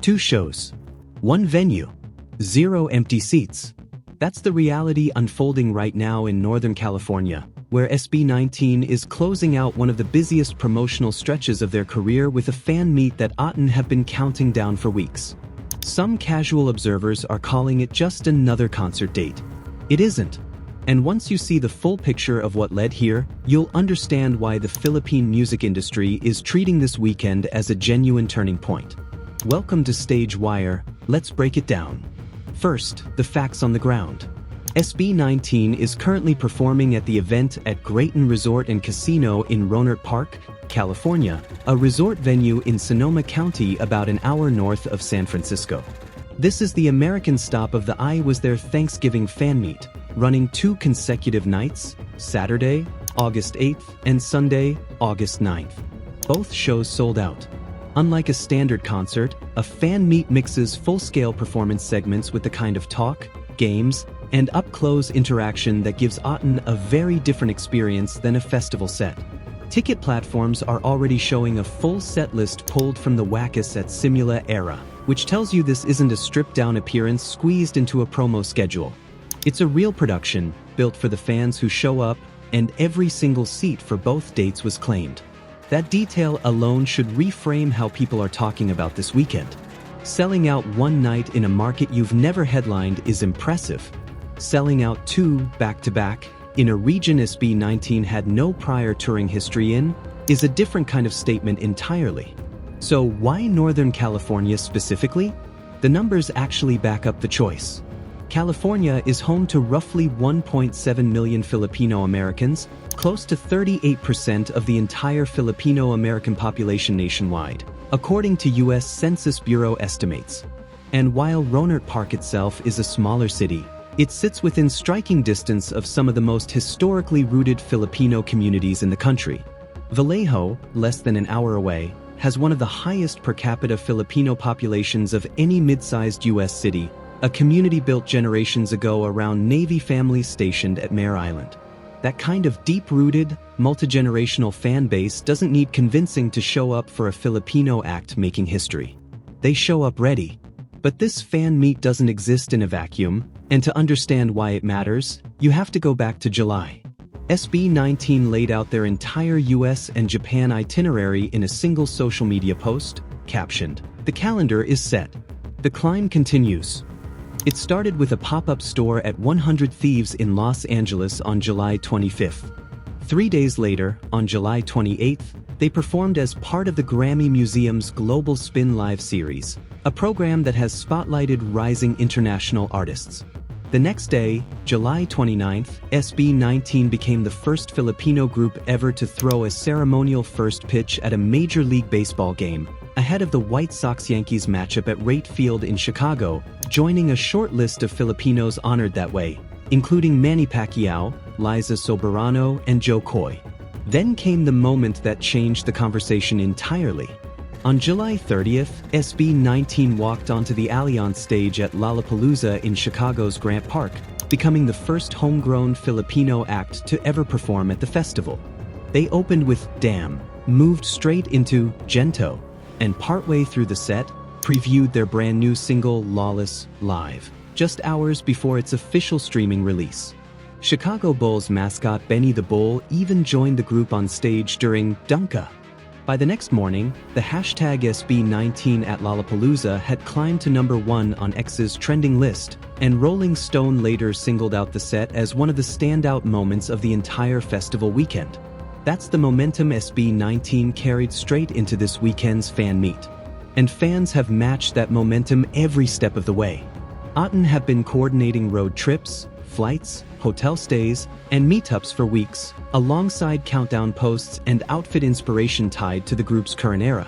2 shows. 1 venue. 0 empty seats. That's the reality unfolding right now in Northern California, where SB19 is closing out one of the busiest promotional stretches of their career with a fan meet that Aten have been counting down for weeks. Some casual observers are calling it just another concert date. It isn't. And once you see the full picture of what led here, you'll understand why the Philippine music industry is treating this weekend as a genuine turning point. Welcome to Stage Wire, let's break it down. First, the facts on the ground. SB19 is currently performing at the event at Graton Resort and Casino in Rohnert Park, California, a resort venue in Sonoma County about an hour north of San Francisco. This is the American stop of the I Was There Thanksgiving fan meet, running 2 consecutive nights, Saturday, August 8th, and Sunday, August 9th. Both shows sold out. Unlike a standard concert, a fan meet mixes full-scale performance segments with the kind of talk, games, and up-close interaction that gives Aten a very different experience than a festival set. Ticket platforms are already showing a full set list pulled from the Wackus at Simula era, which tells you this isn't a stripped-down appearance squeezed into a promo schedule. It's a real production, built for the fans who show up, and every single seat for both dates was claimed. That detail alone should reframe how people are talking about this weekend. Selling out one night in a market you've never headlined is impressive. Selling out 2 back-to-back in a region SB19 had no prior touring history in is a different kind of statement entirely. So why Northern California specifically? The numbers actually back up the choice. California is home to roughly 1.7 million Filipino Americans, close to 38% of the entire Filipino American population nationwide, according to U.S. Census Bureau estimates. And while Rohnert Park itself is a smaller city, it sits within striking distance of some of the most historically rooted Filipino communities in the country. Vallejo, less than an hour away, has one of the highest per capita Filipino populations of any mid-sized U.S. city, a community built generations ago around Navy families stationed at Mare Island. That kind of deep-rooted, multi-generational fan base doesn't need convincing to show up for a Filipino act making history. They show up ready. But this fan meet doesn't exist in a vacuum, and to understand why it matters, you have to go back to July. SB19 laid out their entire US and Japan itinerary in a single social media post, captioned, "The calendar is set. The climb continues." It started with a pop-up store at 100 Thieves in Los Angeles on July 25th. 3 days later, on July 28th, they performed as part of the Grammy Museum's Global Spin Live series, a program that has spotlighted rising international artists. The next day, July 29th, SB19 became the first Filipino group ever to throw a ceremonial first pitch at a Major League Baseball game, ahead of the White Sox-Yankees matchup at Wright Field in Chicago, joining a short list of Filipinos honored that way, including Manny Pacquiao, Liza Soberano, and Joe Coy. Then came the moment that changed the conversation entirely. On July 30th, SB19 walked onto the Allianz stage at Lollapalooza in Chicago's Grant Park, becoming the first homegrown Filipino act to ever perform at the festival. They opened with Damn, moved straight into Gento, and partway through the set, previewed their brand new single Lawless live, just hours before its official streaming release. Chicago Bulls mascot Benny the Bull even joined the group on stage during Dunka. By the next morning, the hashtag SB19 at Lollapalooza had climbed to #1 on X's trending list, and Rolling Stone later singled out the set as one of the standout moments of the entire festival weekend. That's the momentum SB19 carried straight into this weekend's fan meet. And fans have matched that momentum every step of the way. Aten have been coordinating road trips, flights, hotel stays, and meetups for weeks, alongside countdown posts and outfit inspiration tied to the group's current era.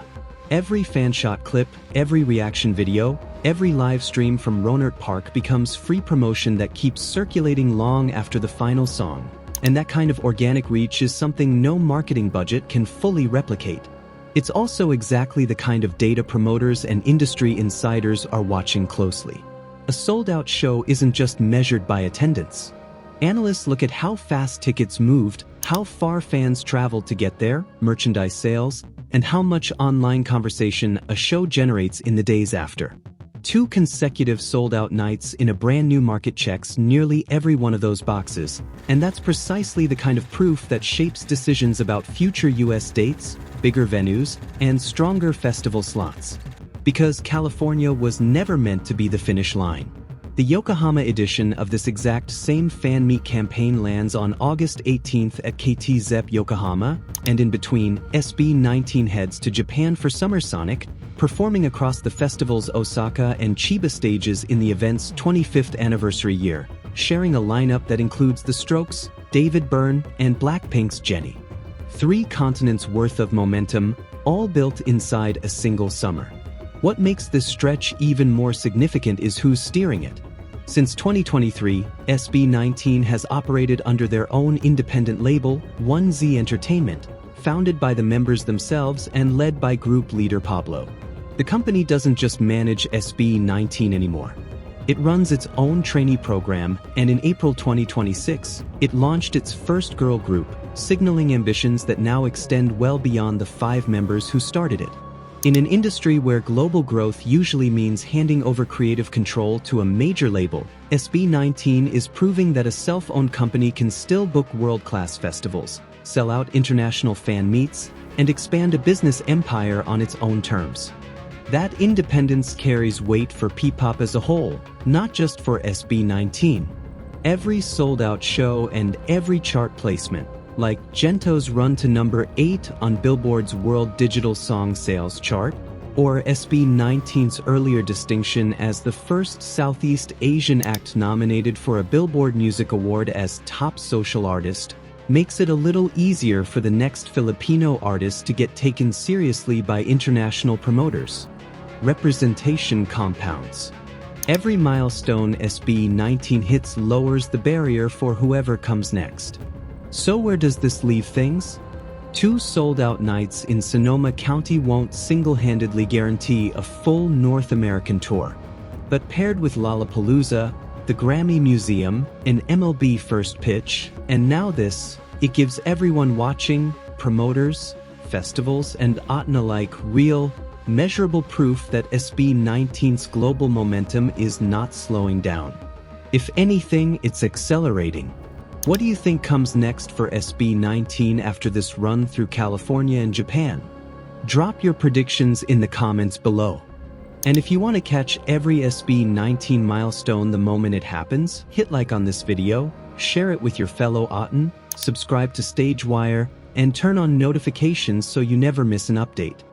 Every fan shot clip, every reaction video, every live stream from Rohnert Park becomes free promotion that keeps circulating long after the final song. And that kind of organic reach is something no marketing budget can fully replicate. It's also exactly the kind of data promoters and industry insiders are watching closely. A sold-out show isn't just measured by attendance. Analysts look at how fast tickets moved, How far fans traveled to get there, merchandise sales, and how much online conversation a show generates in the days after. 2 consecutive sold-out nights in a brand new market checks nearly every one of those boxes, and that's precisely the kind of proof that shapes decisions about future US dates, bigger venues, and stronger festival slots. Because California was never meant to be the finish line. The Yokohama edition of this exact same Fanmeet campaign lands on August 18th at KT Zepp Yokohama, and in between, SB19 heads to Japan for Summer Sonic, performing across the festival's Osaka and Chiba stages in the event's 25th anniversary year, sharing a lineup that includes The Strokes, David Byrne, and Blackpink's Jennie. 3 continents worth of momentum, all built inside a single summer. What makes this stretch even more significant is who's steering it. Since 2023, SB19 has operated under their own independent label, 1Z Entertainment, founded by the members themselves and led by group leader Pablo. The company doesn't just manage SB19 anymore. It runs its own trainee program, and in April 2026, it launched its first girl group, signaling ambitions that now extend well beyond the 5 members who started it. In an industry where global growth usually means handing over creative control to a major label, SB19 is proving that a self-owned company can still book world-class festivals, sell out international fan meets, and expand a business empire on its own terms. That independence carries weight for P-pop as a whole, not just for SB19. Every sold-out show and every chart placement, like Gento's run to number 8 on Billboard's World Digital Song Sales chart, or SB19's earlier distinction as the first Southeast Asian act nominated for a Billboard Music Award as Top Social Artist, makes it a little easier for the next Filipino artist to get taken seriously by international promoters. Representation compounds. Every milestone SB19 hits lowers the barrier for whoever comes next. So where does this leave things? 2 sold-out nights in Sonoma County won't single-handedly guarantee a full North American tour. But paired with Lollapalooza, the Grammy Museum, an MLB first pitch, and now this, it gives everyone watching, promoters, festivals, and ATN alike real, measurable proof that SB19's global momentum is not slowing down. If anything, it's accelerating. What do you think comes next for SB19 after this run through California and Japan? Drop your predictions in the comments below. And if you want to catch every SB19 milestone the moment it happens, hit like on this video, share it with your fellow ATN, subscribe to StageWire, and turn on notifications so you never miss an update.